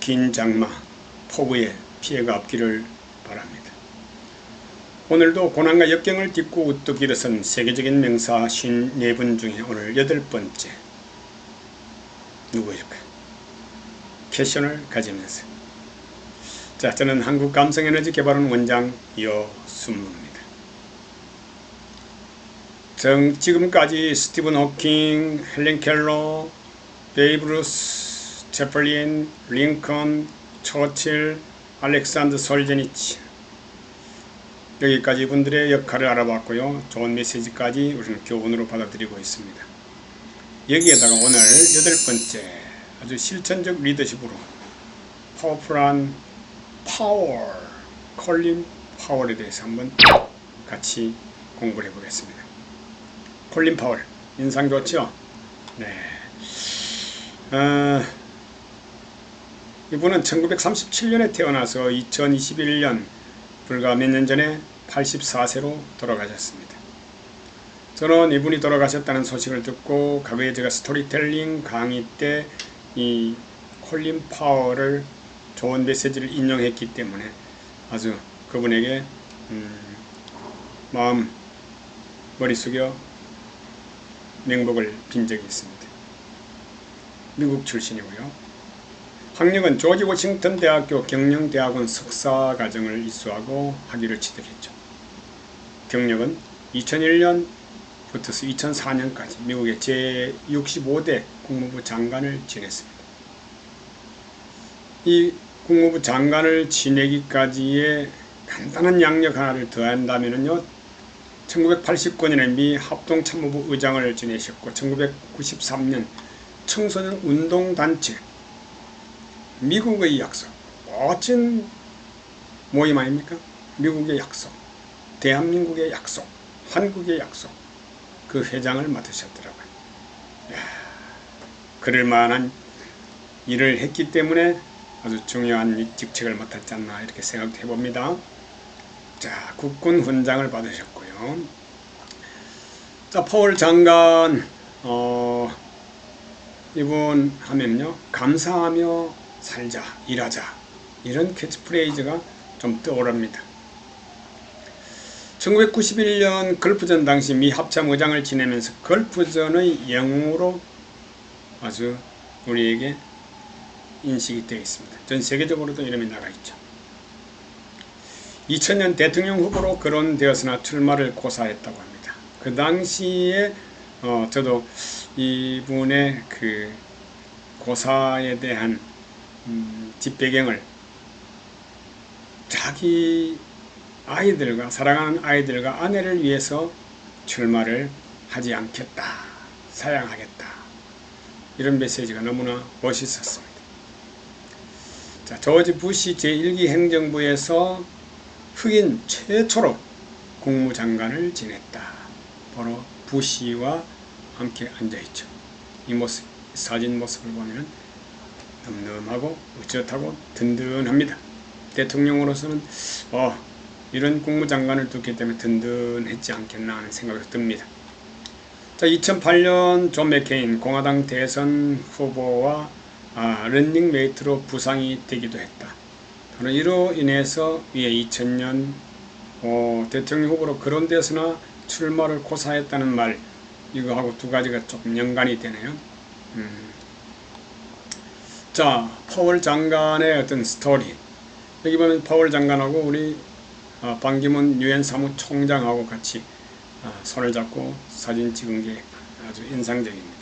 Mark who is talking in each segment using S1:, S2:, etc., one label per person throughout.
S1: 긴 장마, 폭우에 피해가 없기를 바랍니다. 오늘도 고난과 역경을 딛고 우뚝 일어선 세계적인 명사 54분 중에 오늘 8번째 누구일까요? 캐션을 가지면서. 자, 저는 한국감성에너지 개발원 원장 여순무입니다. 지금까지 스티븐 호킹, 헬렌 켈러, 베이브 루스, 채플린, 링컨, 처칠, 알렉산더 솔제니치, 여기까지 분들의 역할을 알아봤고요. 좋은 메시지까지 우리는 교훈으로 받아들이고 있습니다. 여기에다가 오늘 8번째 아주 실천적 리더십으로 파워풀한 콜린 파월에 대해서 한번 같이 공부를 해보겠습니다. 콜린 파월, 인상 좋죠? 네. 이분은 1937년에 태어나서 2021년 불과 몇 년 전에 84세로 돌아가셨습니다. 저는 이분이 돌아가셨다는 소식을 듣고 과거에 제가 스토리텔링 강의 때 이 콜린 파월을 좋은 메시지를 인용했기 때문에 아주 그분에게 머리 숙여 명복을 빈 적이 있습니다. 미국 출신이고요. 학력은 조지 워싱턴 대학교 경영대학원 석사과정을 이수하고 학위를 취득했죠. 경력은 2001년부터 2004년까지 미국의 제65대 국무부 장관을 지냈습니다. 이 국무부 장관을 지내기까지의 간단한 양력 하나를 더한다면요, 1989년에 미 합동참모부 의장을 지내셨고 1993년 청소년 운동단체 미국의 약속, 멋진 모임 아닙니까? 미국의 약속, 대한민국의 약속, 한국의 약속, 그 회장을 맡으셨더라고요. 그럴 만한 일을 했기 때문에 아주 중요한 직책을 맡았지 않나 이렇게 생각해 봅니다. 자, 국군 훈장을 받으셨고요. 자, 파월 장관, 이분 하면요, 감사하며 살자, 일하자, 이런 캐치프레이즈가 좀 떠오릅니다. 1991년 걸프전 당시 미 합참의장을 지내면서 걸프전의 영웅으로 아주 우리에게 인식이 되어 있습니다. 전 세계적으로도 이름이 나가 있죠. 2000년 대통령 후보로 거론되었으나 출마를 고사했다고 합니다. 그 당시에 저도 이분의 그 고사에 대한 뒷배경을 자기 아이들과 사랑하는 아이들과 아내를 위해서 출마를 하지 않겠다, 사양하겠다, 이런 메시지가 너무나 멋있었습니다. 자, 조지 부시 제1기 행정부에서 흑인 최초로 국무장관을 지냈다. 바로 부시와 함께 앉아있죠. 이 모습, 사진 모습을 보면 늠름하고 으젓하고 든든합니다. 대통령으로서는 이런 국무장관을 두기 때문에 든든했지 않겠나 하는 생각이 듭니다. 자, 2008년 존 맥케인 공화당 대선 후보와 런닝메이트로 부상이 되기도 했다. 바로 이로 인해서 2000년 대통령 후보로 거론되었으나 출마를 고사했다는 말, 이거하고 두 가지가 조금 연관이 되네요. 자, 파월 장관의 어떤 스토리. 여기 보면 파월 장관하고 우리 반기문 유엔 사무총장하고 같이 손을 잡고 사진 찍은 게 아주 인상적입니다.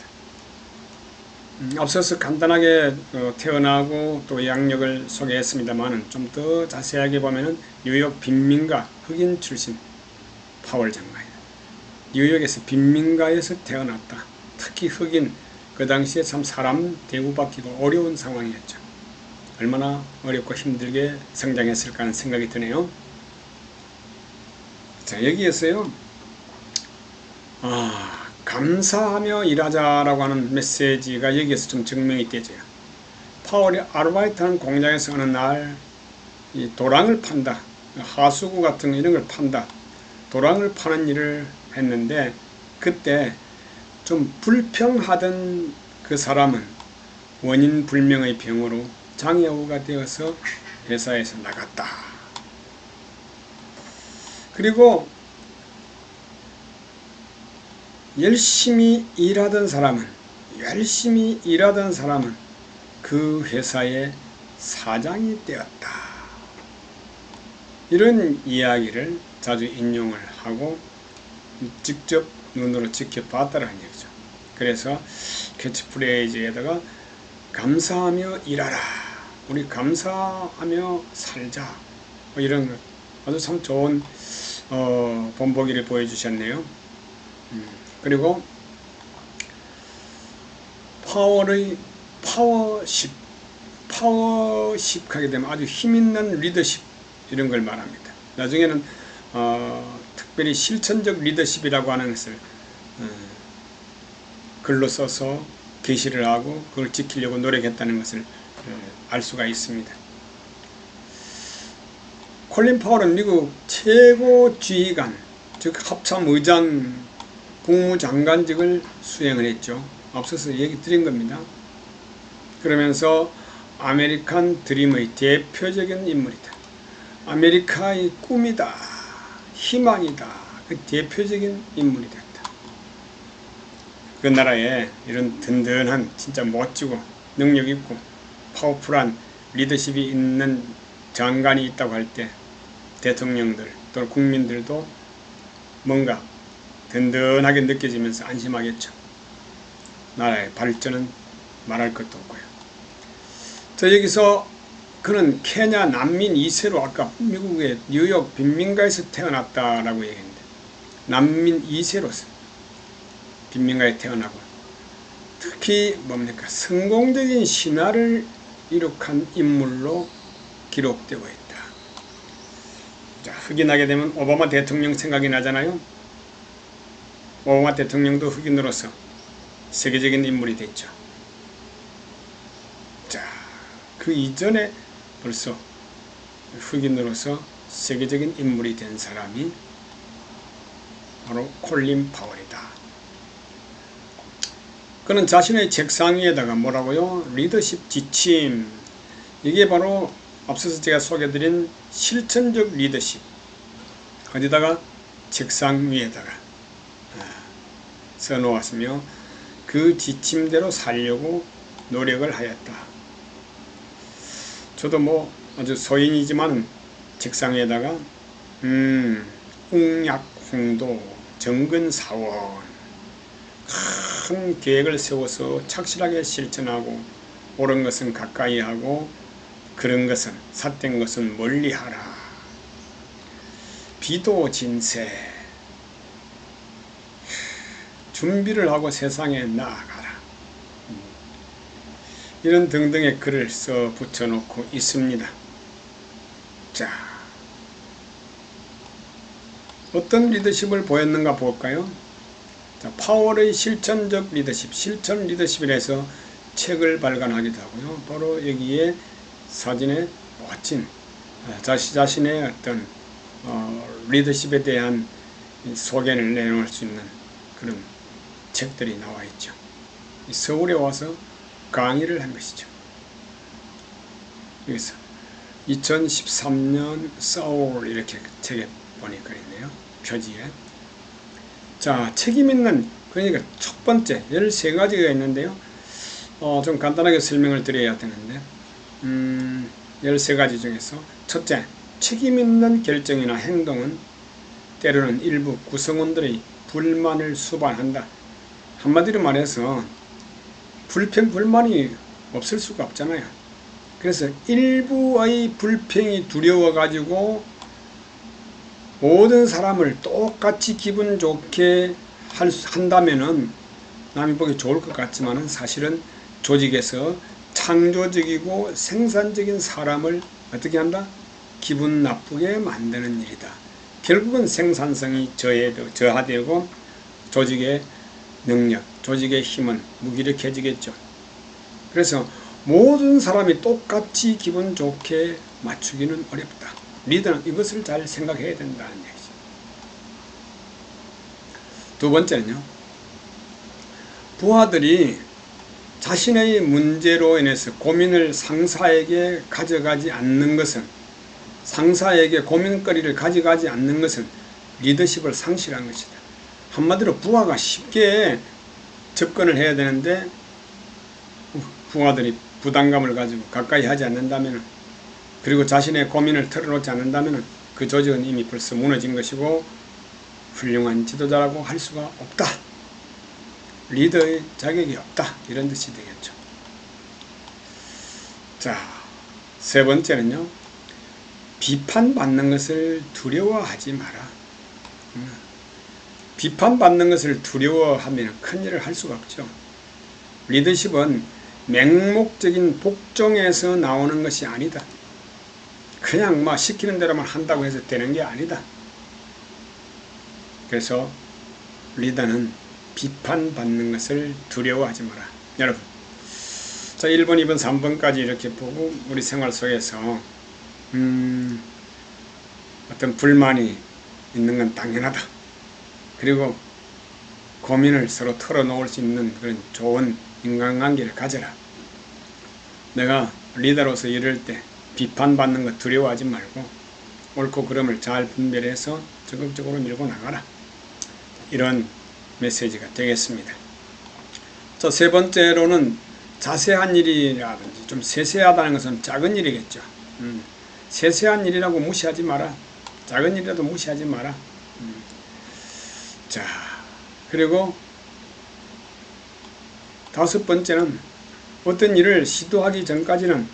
S1: 앞서서 간단하게 태어나고 또 양력을 소개했습니다만 좀 더 자세하게 보면은 뉴욕 빈민가 흑인 출신 파월 장관이다. 뉴욕에서 빈민가에서 태어났다. 특히 흑인, 그 당시에 참 사람 대우받기도 어려운 상황이었죠. 얼마나 어렵고 힘들게 성장했을까 하는 생각이 드네요. 자, 여기에서요, 감사하며 일하자라고 하는 메시지가 여기에서 좀 증명이 되죠. 파월이 아르바이트하는 공장에서 어느 날 이 도랑을 판다, 하수구 같은 이런 걸 판다, 도랑을 파는 일을 했는데, 그때 좀 불평하던 그 사람은 원인 불명의 병으로 장애우가 되어서 회사에서 나갔다. 그리고 열심히 일하던 사람은 그 회사의 사장이 되었다. 이런 이야기를 자주 인용을 하고 직접 눈으로 지켜봤다는 얘기죠. 그래서 캐치프레이즈에다가 감사하며 일하라, 우리 감사하며 살자, 뭐 이런 것 아주 참 좋은 본보기를 보여주셨네요. 그리고 파워십 하게 되면 아주 힘있는 리더십, 이런 걸 말합니다. 나중에는 특별히 실천적 리더십이라고 하는 것을 글로 써서 게시를 하고 그걸 지키려고 노력했다는 것을 알 수가 있습니다. 콜린 파월은 미국 최고 지휘관, 즉 합참의장, 국무장관직을 수행을 했죠. 앞서서 얘기 드린 겁니다. 그러면서 아메리칸 드림의 대표적인 인물이다. 아메리카의 꿈이다, 희망이다, 그 대표적인 인물이 됐다. 그 나라에 이런 든든한, 진짜 멋지고 능력 있고 파워풀한 리더십이 있는 장관이 있다고 할 때 대통령들 또 국민들도 뭔가 든든하게 느껴지면서 안심하겠죠. 나라의 발전은 말할 것도 없고요. 저 여기서 그는 케냐 난민 2세로 아까 미국의 뉴욕 빈민가에서 태어났다라고 얘기했는데, 난민 2세로서 빈민가에 태어나고 특히 뭡니까, 성공적인 신화를 이룩한 인물로 기록되고 있다. 자, 흑인하게 되면 오바마 대통령 생각이 나잖아요. 오바마 대통령도 흑인으로서 세계적인 인물이 됐죠. 자, 그 이전에 벌써 흑인으로서 세계적인 인물이 된 사람이 바로 콜린 파월이다. 그는 자신의 책상 위에다가 뭐라고요? 리더십 지침, 이게 바로 앞서서 제가 소개해드린 실천적 리더십, 어디다가 책상 위에다가 써놓았으며 그 지침대로 살려고 노력을 하였다. 저도 뭐 아주 소인이지만 책상 위에다가 웅약홍도 정근사원 큰 계획을 세워서 착실하게 실천하고 옳은 것은 가까이 하고 그런 것은 삿된 것은 멀리하라. 비도진세, 준비를 하고 세상에 나아가라. 이런 등등의 글을 써 붙여놓고 있습니다. 자, 어떤 리더십을 보였는가 볼까요? 자, 파월의 실천적 리더십, 실천 리더십이라서 책을 발간하기도 하고요. 바로 여기에 사진에 멋진 자신의 어떤 리더십에 대한 소견을 내놓을 수 있는 그런 책들이 나와 있죠. 서울에 와서 강의를 한 것이죠. 여기서 2013년 서울 이렇게 책에 보니까 있네요. 표지에. 자, 책임있는, 그러니까 첫 번째 13가지가 있는데요. 좀 간단하게 설명을 드려야 되는데 13가지 중에서 첫째, 책임있는 결정이나 행동은 때로는 일부 구성원들의 불만을 수반한다. 한마디로 말해서 불평불만이 없을 수가 없잖아요. 그래서 일부의 불평이 두려워가지고 모든 사람을 똑같이 기분 좋게 한다면은 남이 보기 좋을 것 같지만은 사실은 조직에서 창조적이고 생산적인 사람을 어떻게 한다? 기분 나쁘게 만드는 일이다. 결국은 생산성이 저하되고 조직의 능력, 조직의 힘은 무기력해지겠죠. 그래서 모든 사람이 똑같이 기분 좋게 맞추기는 어렵다. 리더는 이것을 잘 생각해야 된다는 얘기죠. 두 번째는요, 부하들이 자신의 문제로 인해서 고민을 상사에게 가져가지 않는 것은, 상사에게 고민거리를 가져가지 않는 것은 리더십을 상실한 것이다. 한마디로 부하가 쉽게 접근을 해야 되는데 부하들이 부담감을 가지고 가까이 하지 않는다면, 그리고 자신의 고민을 털어놓지 않는다면 그 조직은 이미 벌써 무너진 것이고 훌륭한 지도자라고 할 수가 없다. 리더의 자격이 없다. 이런 뜻이 되겠죠. 자, 세 번째는요. 비판받는 것을 두려워하지 마라. 비판받는 것을 두려워하면 큰 일을 할 수가 없죠. 리더십은 맹목적인 복종에서 나오는 것이 아니다. 그냥 막 시키는 대로만 한다고 해서 되는 게 아니다. 그래서 리더는 비판받는 것을 두려워하지 마라. 여러분, 자 1번, 2번, 3번까지 이렇게 보고 우리 생활 속에서 어떤 불만이 있는 건 당연하다. 그리고 고민을 서로 털어놓을 수 있는 그런 좋은 인간관계를 가져라. 내가 리더로서 이럴 때 비판받는 거 두려워하지 말고 옳고 그름을 잘 분별해서 적극적으로 밀고 나가라. 이런 메시지가 되겠습니다. 자, 세 번째로는 자세한 일이라든지 좀 세세하다는 것은 작은 일이겠죠. 세세한 일이라고 무시하지 마라. 작은 일이라도 무시하지 마라. 자, 그리고 다섯 번째는 어떤 일을 시도하기 전까지는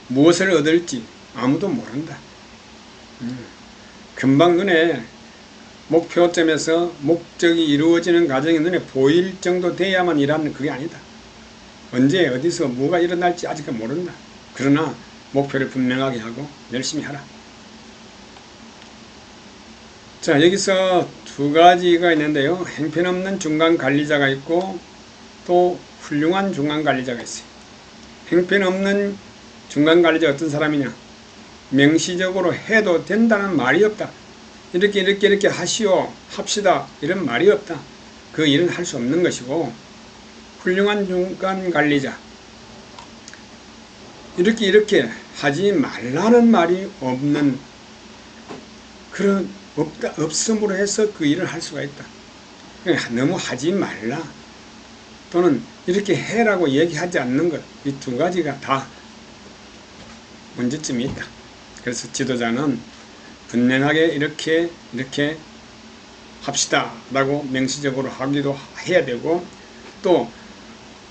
S1: 무엇을 얻을지 아무도 모른다. 금방 눈에 목표점에서 목적이 이루어지는 과정이 눈에 보일 정도 돼야만 일하는 그게 아니다. 언제 어디서 뭐가 일어날지 아직 모른다. 그러나 목표를 분명하게 하고 열심히 하라. 자, 여기서 두 가지가 있는데요. 행편없는 중간관리자가 있고 또 훌륭한 중간관리자가 있어요. 행편없는 중간관리자 어떤 사람이냐? 명시적으로 해도 된다는 말이 없다. 이렇게 하시오, 합시다 이런 말이 없다. 그 일은 할 수 없는 것이고, 훌륭한 중간관리자, 이렇게 하지 말라는 말이 없는, 그런 없음으로 해서 그 일을 할 수가 있다. 너무 하지 말라 또는 이렇게 해라고 얘기하지 않는 것, 이 두 가지가 다 문제점이 있다. 그래서 지도자는 분명하게 이렇게 합시다 라고 명시적으로 하기도 해야 되고, 또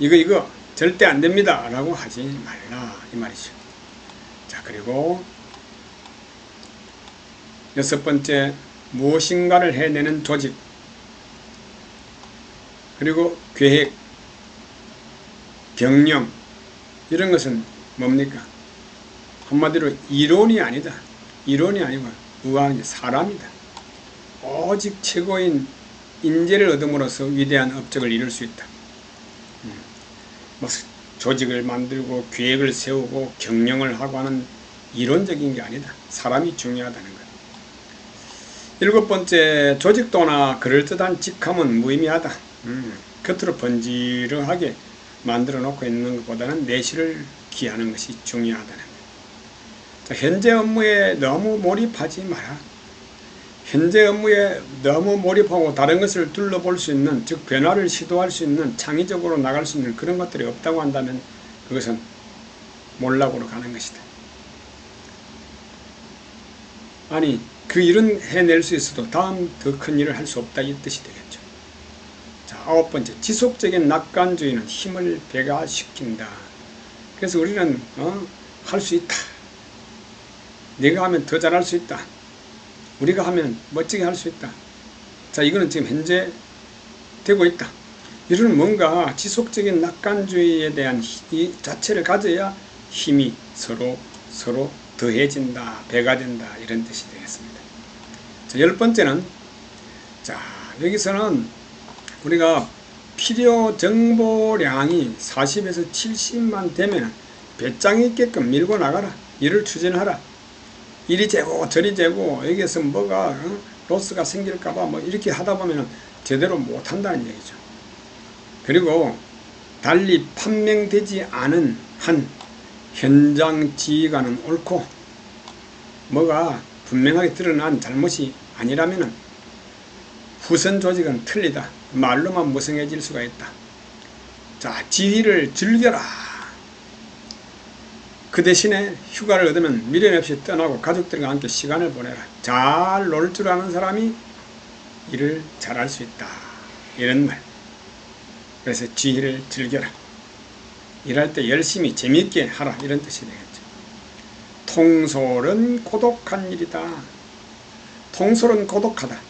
S1: 이거 절대 안 됩니다 라고 하지 말라 이 말이죠. 자, 그리고 여섯 번째, 무엇인가를 해내는 조직, 그리고 계획, 경영, 이런 것은 뭡니까? 한마디로 이론이 아니다. 이론이 아니고 우아한 사람이다. 오직 최고인 인재를 얻음으로써 위대한 업적을 이룰 수 있다. 뭐 조직을 만들고 계획을 세우고 경영을 하고 하는 이론적인 게 아니다. 사람이 중요하다는 것. 일곱 번째, 조직도나 그럴듯한 직함은 무의미하다. 겉으로 번지르하게 만들어 놓고 있는 것보다는 내실을 기하는 것이 중요하다는 것. 자, 현재 업무에 너무 몰입하지 마라. 현재 업무에 너무 몰입하고 다른 것을 둘러볼 수 있는, 즉 변화를 시도할 수 있는, 창의적으로 나갈 수 있는 그런 것들이 없다고 한다면 그것은 몰락으로 가는 것이다. 아니, 그 일은 해낼 수 있어도 다음 더 큰 일을 할 수 없다 이 뜻이 되겠죠. 자, 아홉 번째, 지속적인 낙관주의는 힘을 배가시킨다. 그래서 우리는 할 수 있다. 네가 하면 더 잘할 수 있다. 우리가 하면 멋지게 할 수 있다. 자, 이거는 지금 현재 되고 있다. 이런 뭔가 지속적인 낙관주의에 대한 이 자체를 가져야 힘이 서로 더해진다, 배가 된다 이런 뜻이 되겠습니다. 자, 열 번째는, 자, 여기서는 우리가 필요 정보량이 40에서 70만 되면 배짱 있게끔 밀고 나가라. 일을 추진하라. 이리 재고 저리 재고 여기에서 뭐가 로스가 생길까봐 뭐 이렇게 하다 보면 제대로 못한다는 얘기죠. 그리고 달리 판명되지 않은 한 현장 지휘관은 옳고 뭐가 분명하게 드러난 잘못이 아니라면 후선 조직은 틀리다. 말로만 무성해질 수가 있다. 자, 지휘를 즐겨라. 그 대신에 휴가를 얻으면 미련 없이 떠나고 가족들과 함께 시간을 보내라. 잘 놀 줄 아는 사람이 일을 잘할 수 있다. 이런 말. 그래서 지휘를 즐겨라. 일할 때 열심히 재미있게 하라. 이런 뜻이 되겠죠. 통솔은 고독한 일이다. 통솔은 고독하다.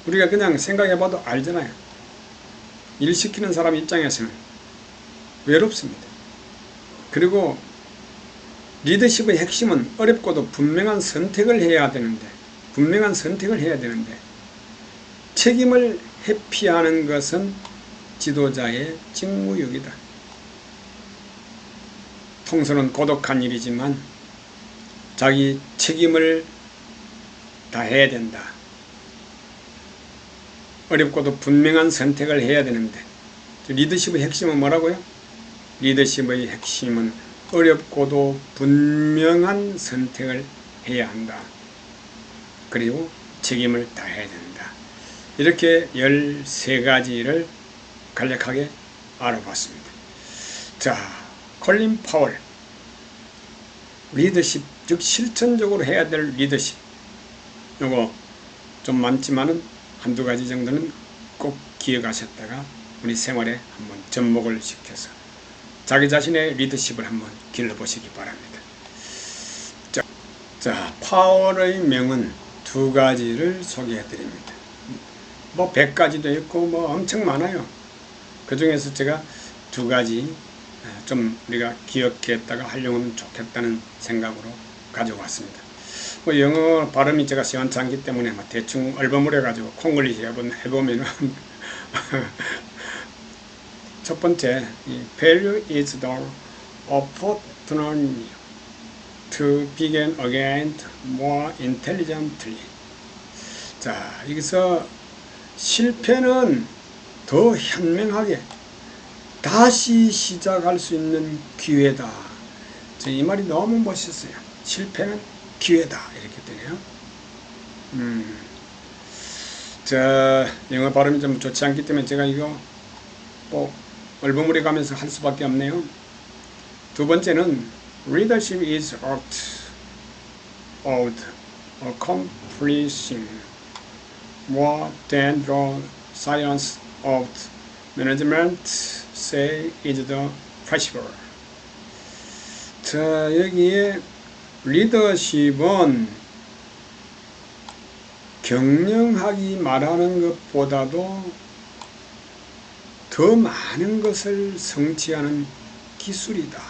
S1: 우리가 그냥 생각해봐도 알잖아요. 일 시키는 사람 입장에서는 외롭습니다. 그리고 리더십의 핵심은 어렵고도 분명한 선택을 해야 되는데 책임을 회피하는 것은 지도자의 직무유기다. 통솔은 고독한 일이지만 자기 책임을 다해야 된다. 어렵고도 분명한 선택을 해야 되는데 리더십의 핵심은 뭐라고요? 리더십의 핵심은 어렵고도 분명한 선택을 해야 한다. 그리고 책임을 다해야 된다. 이렇게 13가지를 간략하게 알아봤습니다. 자, 콜린 파월. 리더십, 즉 실천적으로 해야 될 리더십. 요거 좀 많지만은 한두 가지 정도는 꼭 기억하셨다가 우리 생활에 한번 접목을 시켜서 자기 자신의 리더십을 한번 길러보시기 바랍니다. 자, 파월의 명은 2가지를 소개해드립니다. 뭐 100가지도 있고 뭐 엄청 많아요. 그 중에서 제가 2가지 좀 우리가 기억했다가 활용하면 좋겠다는 생각으로 가져왔습니다. 뭐 영어 발음이 제가 시원치 않기 때문에 뭐 대충 얼버무려가지고 콩글리시 한번 해보면은 첫 번째, value is the opportunity to begin again more intelligently. 자, 여기서 실패는 더 현명하게 다시 시작할 수 있는 기회다. 이 말이 너무 멋있어요. 실패는 기회다. 이렇게 되네요. 자, 영어 발음이 좀 좋지 않기 때문에 제가 이거 뭐 얼버무려 가면서 할 수밖에 없네요. 2번째는 leadership is art of accomplishing more than the science of management say is the possible. 자, 여기에 리더십은 경영학이 말하는 것보다도 더 많은 것을 성취하는 기술이다.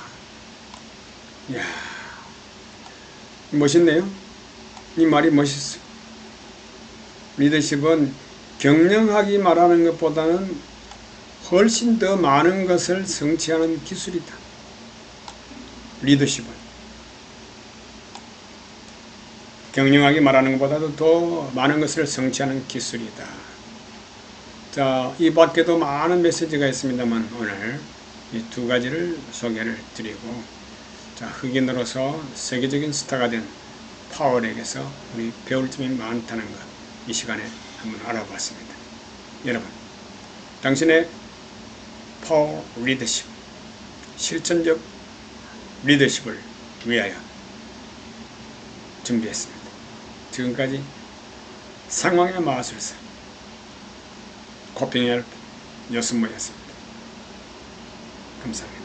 S1: 이야, 멋있네요. 이 말이 멋있어요. 리더십은 경영학이 말하는 것보다는 훨씬 더 많은 것을 성취하는 기술이다. 리더십은 경영학이 말하는 것보다도 더 많은 것을 성취하는 기술이다. 자, 이 밖에도 많은 메시지가 있습니다만 오늘 이 2가지를 소개를 드리고, 자, 흑인으로서 세계적인 스타가 된 파월에게서 우리 배울 점이 많다는 것, 이 시간에 한번 알아봤습니다. 여러분, 당신의 파워 리더십, 실천적 리더십을 위하여 준비했습니다. 지금까지 상황의 마술사 코핑 헬프 요승모였습니다. 감사합니다.